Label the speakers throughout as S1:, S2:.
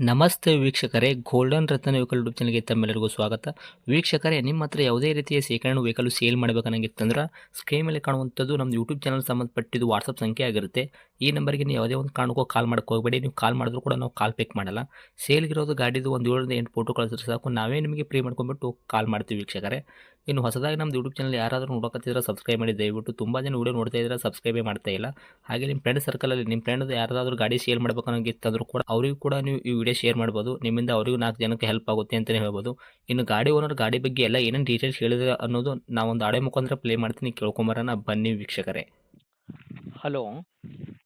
S1: ನಮಸ್ತೆ ವೀಕ್ಷಕರೇ, ಗೋಲ್ಡನ್ ರತ್ನ vehicle YouTube ಚಾನಲ್ಗೆ ತಮ್ಮೆಲ್ಲರಿಗೂ ಸ್ವಾಗತ. ವೀಕ್ಷಕರೇ, ನಿಮ್ಮ ಹತ್ರ ಯಾವುದೇ ರೀತಿಯ ಶೇಖರಣೆ ವೆಹಿಕಲ್ ಸೇಲ್ ಮಾಡಬೇಕನ್ನಂಗಿತ್ತಂದ್ರೆ ಸ್ಕ್ರೀನ್ ಮೇಲೆ ಕಾಣುವಂಥದ್ದು ನಮ್ಮ ಯೂಟ್ಯೂಬ್ ಚಾನಲ್ ಸಂಬಂಧಪಟ್ಟಿದ್ದು ವಾಟ್ಸಪ್ ಸಂಖ್ಯೆ ಆಗಿರುತ್ತೆ. ಈ ನಂಬರ್ಗೆ ನೀವು ಯಾವುದೇ ಒಂದು ಕಾರಣಕ್ಕೂ ಕಾಲ್ ಮಾಡಕ್ಕೆ ಹೋಗಬೇಡಿ. ನೀವು ಕಾಲ್ ಮಾಡಿದ್ರು ಕೂಡ ನಾವು ಕಾಲ್ ಪಿಕ್ ಮಾಡಲ್ಲ. ಸೇಲ್ಗಿರೋದು ಗಾಡಿದು ಒಂದು 7ರಿಂದ 8 ಫೋಟೋ ಕಳಿಸಿದ್ರೆ ಸಾಕು, ನಾವೇ ನಿಮಗೆ ಪ್ರೀ ಮಾಡ್ಕೊಂಡ್ಬಿಟ್ಟು ಕಾಲ್ ಮಾಡ್ತೀವಿ ವೀಕ್ಷಕರೇ. ಇನ್ನು ಹೊಸದಾಗಿ ನಮ್ಮದು ಯೂಟ್ಯೂಬ್ ಚಾನಲ್ ಯಾರಾದರೂ ನೋಡೋಕತ್ತಿದ್ರೆ ಸಬ್ಸ್ಕ್ರೈಬ್ ಮಾಡಿ ದಯವಿಟ್ಟು. ತುಂಬ ಜನ ವೀಡಿಯೋ ನೋಡ್ತಾ ಇದ್ದಾರೆ, ಸಬ್ಸ್ಕ್ರೈಬೇ ಮಾಡ್ತಾ ಇಲ್ಲ. ಹಾಗೆ ನಿಮ್ಮ ಫ್ರೆಂಡ್ ಸರ್ಕಲಲ್ಲಿ ನಿಮ್ಮ ಫ್ರೆಂಡ್ ಯಾರಾದರೂ ಗಾಡಿ ಸೇಲ್ ಮಾಡಬೇಕನ್ನೋಂಗಿತ್ತಂದ್ರೂ ಕೂಡ ಅವರಿಗೂ ಕೂಡ ನೀವು ಈ ವಿಡಿಯೋ ಶೇರ್ ಮಾಡ್ಬೋದು. ನಿಮ್ಮಿಂದ ಅವರಿಗೂ 4 ಜನಕ್ಕೆ ಹೆಲ್ಪ್ ಆಗುತ್ತೆ ಅಂತಲೇ ಹೇಳ್ಬೋದು. ಇನ್ನು ಗಾಡಿ ಓನರ್ ಗಾಡಿ ಬಗ್ಗೆ ಎಲ್ಲ ಏನೇನು ಡೀಟೇಲ್ಸ್ ಹೇಳಿದ್ರೆ ಅನ್ನೋದು ನಾವೊಂದು ಆಡಿಯೋ ಮುಖಾಂತರ ಪ್ಲೇ ಮಾಡ್ತೀನಿ, ಕೇಳ್ಕೊಂಬರೋಣ ಬನ್ನಿ ವೀಕ್ಷಕರೇ. ಹಲೋ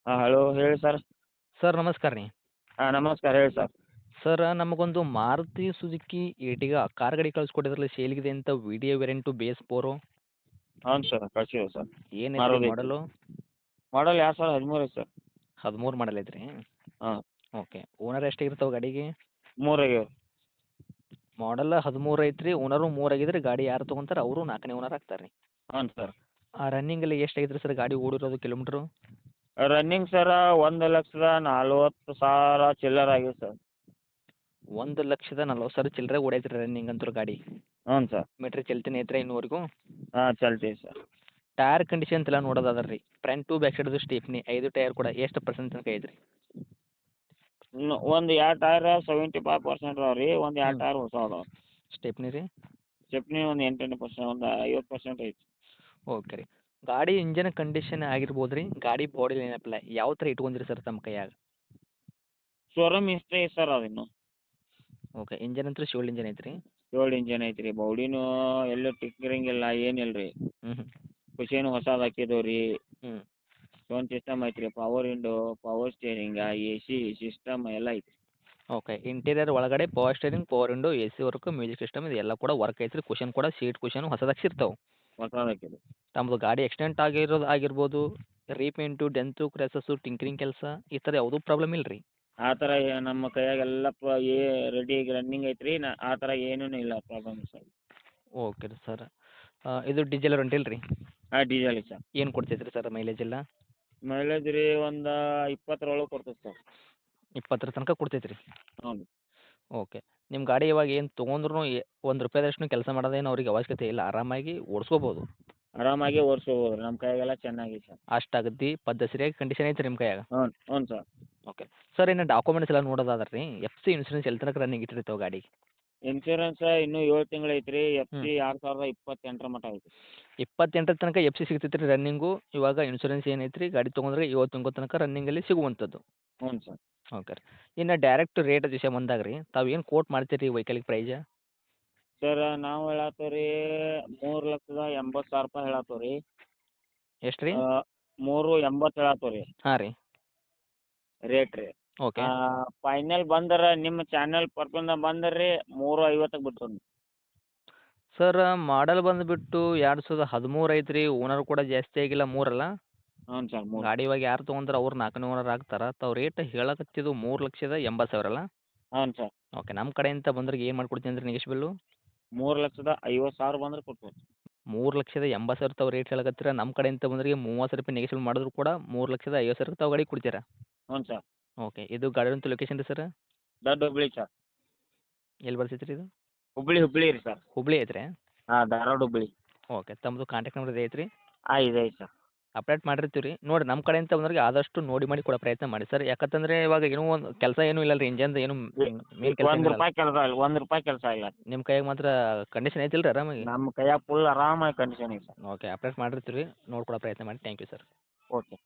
S2: ಹಾಂ ಹಲೋ ಹೇಳಿ ಸರ್.
S1: ಸರ್, ನಮಸ್ಕಾರ ರೀ.
S2: ಹಾಂ ನಮಸ್ಕಾರ ಹೇಳಿ ಸರ್.
S1: ಸರ್, ನಮಗೊಂದು ಮಾರುತಿ ಸುಜುಕಿ ಏಟಿಗ ಕಾರ್ ಗಾಡಿ ಕಳಿಸ್ಕೊಟ್ಟಿದ್ರಲ್ಲ, ಸೇಲ್ಗಿದೆ ಅಂತ. ವಿಡಿಯೋ ವೇರಿಯಂಟು ಬೇಸ್ 4
S2: ಹೌದು ಸರ್ ಕಳಿಸಿವಿ ಸರ್.
S1: ಏನೈತೆ
S2: ಮಾರೋದು ಐತಿ.
S1: ಮಾಡಲು?
S2: ಮಾಡಲ್ 2013 ಐತಿ ಸರ್.
S1: 13 ಮಾಡಲ್ ಐತ್ರಿ.
S2: ಹಾಂ
S1: ಓಕೆ. ಓನರ್ ಎಷ್ಟಾಗಿರ್ತಾವೆ ಗಾಡಿಗೆ?
S2: 3 ಆಗ್ಯಾವ.
S1: ಮಾಡಲ್ 13 ಐತ್ರಿ, ಓನರು 3 ಆಗಿದ್ರೆ ಗಾಡಿ ಯಾರು ತೊಗೊಂತಾರೆ ಅವರು 4ನೇ ಓನರ್ ಆಗ್ತಾರೆ ರೀ.
S2: ಹಾಂ ಸರ್.
S1: ರನ್ನಿಂಗಲ್ಲಿ ಎಷ್ಟು ಆಗೈತ್ರಿ ಸರ್ ಗಾಡಿ ಓಡಿರೋದು ಕಿಲೋಮೀಟ್ರು?
S2: ರನ್ನಿಂಗ್ ಸರ 1,40,40,000 ಚಿಲ್ಲರ್ ಆಗಿದೆ ಸರ್.
S1: 1,40,000 ಚಿಲ್ಲರೆ ಓಡೈತ್ರಿ ರನ್ನಿಂಗ್ ಅಂತೂ ಗಾಡಿ.
S2: ಹ್ಞೂ ಸರ್.
S1: ಮೀಟ್ರ್ ಚಲ್ತಿನ ಐತ್ರಿ ಇನ್ನೂವರೆಗೂ?
S2: ಹಾಂ ಚಲ್ತೀವಿ ಸರ್.
S1: ಟೈರ್ ಕಂಡೀಷನ್ ಎಲ್ಲ ನೋಡೋದಾದ್ರೆ ರೀ, ಫ್ರಂಟ್ ಟು ಬ್ಯಾಕ್ ಸೈಡ್ದು ಸ್ಟೇಪ್ನಿ 5 ಟೈರ್ ಕೂಡ ಎಷ್ಟು ಪರ್ಸೆಂಟ್ ತನಕ ಐತ್ರಿ?
S2: ಇನ್ನು ಒಂದು 2 ಟೈರ್ 75% ಅದಾವ ರೀ. ಒಂದು 2 ಟೈರ್ ಹೊಸ ಅದಾವ.
S1: ಸ್ಟೇಪ್ನಿ ರೀ?
S2: ಸ್ಟೆಪ್ನಿ ಒಂದು 8% ಒಂದು 50% ಐತಿ.
S1: ಓಕೆ ರೀ. ಗಾಡಿ ಇಂಜನ್ ಕಂಡೀಷನ್ ಆಗಿರ್ಬೋದು ರೀ, ಗಾಡಿ ಬಾಡಿ ಏನಪ್ಪಲ್ಲ ಯಾವ ಥರ ಇಟ್ಕೊಂಡಿರಿ ಸರ್ ತಮ್ಮ ಕೈಯಾಗ?
S2: ಶೋರೂಮ್ ಇಷ್ಟೇ ಐತಿ ಸರ್ ಅದಿನ್ನು.
S1: ಓಕೆ. ಇಂಜನ್ ಅಂತೂ ಶಿವಲ್ ಇಂಜನ್ ಐತ್ರಿ?
S2: ಏಳು ಇಂಜನ್ ಐತಿ ರೀ. ಬೌಡಿನೂ ಎಲ್ಲೂ ಟಿಕ್ಕರಿಂಗ್ ಇಲ್ಲ, ಏನಿಲ್ಲ ರೀ.
S1: ಹ್ಞೂ
S2: ಕುಷಿನೂ ಹೊಸದು ಹಾಕಿದೇವೆ ರೀ.
S1: ಹ್ಞೂ
S2: ಸೌಂಡ್ ಸಿಸ್ಟಮ್ ಐತಿ ರೀ. Power window, power steering, AC system ಎಲ್ಲ ಐತಿ.
S1: ಓಕೆ. ಇಂಟೀರಿಯರ್ ಒಳಗಡೆ power steering, power window, AC work, music system ಇದೆಲ್ಲ ಕೂಡ ವರ್ಕ್ ಐತ್ರಿ. ಕುಷನ್ ಕೂಡ ಸೀಟ್ ಕುಷನ್ ಹೊಸದಾಗಿ ಸಿಗ್ತಾವೆ.
S2: ಹೊಸದು ಹಾಕಿದೆ.
S1: ತಮ್ಮದು ಗಾಡಿ ಎಕ್ಸ್ಟೆಂಟ್ ಆಗಿರೋದು ಆಗಿರ್ಬೋದು, ರೀಪೇಂಟು, ಡೆಂತು, ಕ್ರ್ಯಾಸಸ್ಸು, ಟಿಂಕರಿಂಗ್ ಕೆಲಸ ಈ ಥರ ಯಾವುದೂ ಪ್ರಾಬ್ಲಮ್ ಇಲ್ಲ ರೀ?
S2: ಆ ಥರ ನಮ್ಮ ಕೈಯಾಗೆಲ್ಲ ರೆಡಿ ರನ್ನಿಂಗ್ ಐತಿ ರೀ. ಆ ಥರ ಏನೂ ಇಲ್ಲ ಪ್ರಾಬ್ಲಮ್ ಸರ್.
S1: ಓಕೆ ರೀ ಸರ್. ಇದು ಡೀಸೆಲ್ ಹೊಂಟಿಲ್ಲ ರೀ?
S2: ಹಾಂ ಡೀಸೆಲ್ ಐತಿ ಸರ್.
S1: ಏನು ಕೊಡ್ತೈತೆ ರೀ ಸರ್ ಮೈಲೇಜ್ ಎಲ್ಲ?
S2: ಮೈಲೇಜ್ ರೀ ಒಂದು 20 ಒಳಗೆ ಕೊಡ್ತದೆ ಸರ್.
S1: 20 ತನಕ ಕೊಡ್ತೈತೆ ರೀ?
S2: ಹೌದು.
S1: ಓಕೆ. ನಿಮ್ಮ ಗಾಡಿ ಇವಾಗ ಏನು ತೊಗೊಂಡ್ರು ಒಂದು ರೂಪಾಯಿದಷ್ಟು ಕೆಲಸ ಮಾಡೋದೇನು ಅವ್ರಿಗೆ ಅವಶ್ಯಕತೆ ಇಲ್ಲ, ಆರಾಮಾಗಿ ಓಡಿಸ್ಕೋಬೋದು?
S2: ಆರಾಮಾಗಿ ಓಡಿಸ್ಕೋಬೋದು. ನಮ್ಮ ಕೈಯಾಗೆಲ್ಲ ಚೆನ್ನಾಗೈತೆ ಸರ್.
S1: ಅಷ್ಟಾಗತಿ ಸರಿಯಾಗಿ ಕಂಡೀಷನ್ ಐತೆ ನಿಮ್ಮ ಕೈಯಾಗ?
S2: ಹ್ಞೂ ಹ್ಞೂ ಸರ್.
S1: ಓಕೆ. ಸರ್, ಇನ್ನು ಡಾಕ್ಯುಮೆಂಟ್ಸ್ ಎಲ್ಲ ನೋಡೋದಾದ್ರೆ ರೀ, FC ಇನ್ಸೂರೆನ್ಸ್ ಎಲ್ಲಿ ತನಕ ರನ್ನಿಂಗ್ ಇಟ್ಟಿರ್ತಾವೆ ಗಾಡಿಗೆ?
S2: ಇನ್ಶೂರೆನ್ಸ್ ಇನ್ನೂ 7 ತಿಂಗಳು ಐತಿ ರೀ. FC 2028 ಮಟ್ಟ ಐತಿ.
S1: 28 ತನಕ FC ಸಿಗ್ತೈತೆ ರೀ ರನ್ನಿಂಗು. ಇವಾಗ ಇನ್ಸೂರೆನ್ಸ್ ಏನೈತೆ ರೀ ಗಾಡಿ ತೊಗೊಂಡ್ರೆ 7 ತಿಂಗಳ ತನಕ ರನ್ನಿಂಗಲ್ಲಿ ಸಿಗುವಂಥದ್ದು.
S2: ಹ್ಞೂ ಸರ್.
S1: ಓಕೆ ರೀ. ಇನ್ನು ಡೈರೆಕ್ಟ್ ರೇಟ್ ವಿಷಯ ಬಂದಾಗ ರೀ, ತಾವು ಏನು ಕೋಟ್ ಮಾಡ್ತೀರಿ ವೆಹಿಕಲ್ಗೆ ಪ್ರೈಜ?
S2: ಸರ್ ನಾವು ಹೇಳತ್ತೀವಿ ರೀ 3,80,000 ರೂಪಾಯಿ ಹೇಳತ್ತೀವಿ ರೀ.
S1: ಎಷ್ಟು ರೀ?
S2: 3,80,000 ಹೇಳತ್ತೀವಿ ರೀ
S1: ಹಾಂ ರೀ.
S2: ರೇಟ್ ರೀ.
S1: ಓಕೆ.
S2: ಫೈನಲ್ ಬಂದ್ರೆ ನಿಮ್ಮ ಚಾನಲ್ ಪರ್ಪಂದ ಬಂದ್ರೆ ರೀ 3,50ಕ್ಕೆ ಬಿಡ್ತೀನಿ.
S1: ಸರ್, ಮಾಡಲ್ ಬಂದುಬಿಟ್ಟು 2013 ಐತೆ ರೀ. ಓನರ್ ಕೂಡ ಜಾಸ್ತಿ ಆಗಿಲ್ಲ, 3 ಅಲ್ಲ?
S2: ಹ್ಞೂ ಸರ್ 3.
S1: ಗಾಡಿ ಇವಾಗ ಯಾರು ತೊಗೊಂತಾರೆ ಅವ್ರು 4ನೇ ಓನರ್ ಆಗ್ತಾರೆ. ತಾವು ರೇಟ್ ಹೇಳಕತ್ತಿದ್ದು 3,80,000 ಅಲ್ಲ?
S2: ಹ್ಞೂ ಸರ್.
S1: ಓಕೆ. ನಮ್ಮ ಕಡೆಯಿಂದ ಬಂದ್ರೆ ಏನು ಮಾಡ್ಕೊಡ್ತೀನಿ ಅಂದ್ರೆ ನೆಗೆಶ್ಬಿಲ್ಲು?
S2: 3,50,000 ಬಂದ್ರೆ ಕೊಡ್ತೀವಿ.
S1: 3,80,000 ತಾವು ರೇಟ್ ಹೇಳಕತ್ತೀರ. ನಮ್ಮ ಕಡೆಯಿಂದ ಬಂದ್ರೆ 30,000 ರೂಪಾಯಿ ನೆಗೆಶ್ಬಲ್ ಮಾಡಿದ್ರು ಕೂಡ 3,50,000 ತಾವು ಗಾಡಿ ಕೊಡ್ತೀರಾ?
S2: ಹ್ಞೂ ಸರ್.
S1: ಓಕೆ. ಇದು ಗಾಡಿಯಂತೂ ಲೊಕೇಶನ್ ರೀ ಸರ್?
S2: ದೊಡ್ಡ ಹುಬ್ಳಿ ಸರ್.
S1: ಎಲ್ಲಿ ಬರ್ತೈತೆ ರೀ ಇದು?
S2: ಹುಬ್ಳಿ ರೀ ಸರ್.
S1: ಹುಬ್ಳಿ ಐತ್ರಿ?
S2: ಹಾಂ ಧಾರವಾಡ ಹುಬ್ಳಿ.
S1: ಓಕೆ. ತಮ್ಮದು ಕಾಂಟ್ಯಾಕ್ಟ್ ನಂಬರ್ ಇದೆ ಐತ್ರಿ?
S2: ಹಾಂ ಇದೆ ಐತೆ ಸರ್.
S1: ಅಪ್ಡೇಟ್ ಮಾಡಿರ್ತೀವಿ ರೀ. ನೋಡಿ, ನಮ್ಮ ಕಡೆಯಿಂದ ಬಂದವ್ರಿಗೆ ಆದಷ್ಟು ನೋಡಿ ಮಾಡಿ ಕೊಡೋ ಪ್ರಯತ್ನ ಮಾಡಿ ಸರ್. ಯಾಕಂತಂದರೆ ಇವಾಗ ಏನೂ ಒಂದು ಕೆಲಸ ಏನೂ ಇಲ್ಲ ರೀ, ಇಂಜನ್ದು ಏನು ಮೇನ್ ಕೆಲಸ
S2: ಒಂದು
S1: ಏನಿಲ್ಲ.
S2: ರೂಪಾಯಿ ಕೆಲಸ ಇಲ್ಲ, 1 ರೂಪಾಯಿ ಕೆಲಸ ಇಲ್ಲ.
S1: ನಿಮ್ಮ ಕೈಯಾಗ ಮಾತ್ರ ಕಂಡೀಷನ್ ಐತಿಲ್ಲ ರೀ ಆರಾಮಾಗಿ?
S2: ನಮ್ಮ ಕೈಯಾಗ ಫುಲ್ ಆರಾಮಾಗಿ ಕಂಡೀಷನ್ ಐತೆ ಸರ್.
S1: ಓಕೆ. ಅಪ್ಡೇಟ್ ಮಾಡಿರ್ತೀವಿ ರೀ, ನೋಡ್ಕೊಡೋ ಪ್ರಯತ್ನ ಮಾಡಿ. Thank you sir.
S2: ಓಕೆ.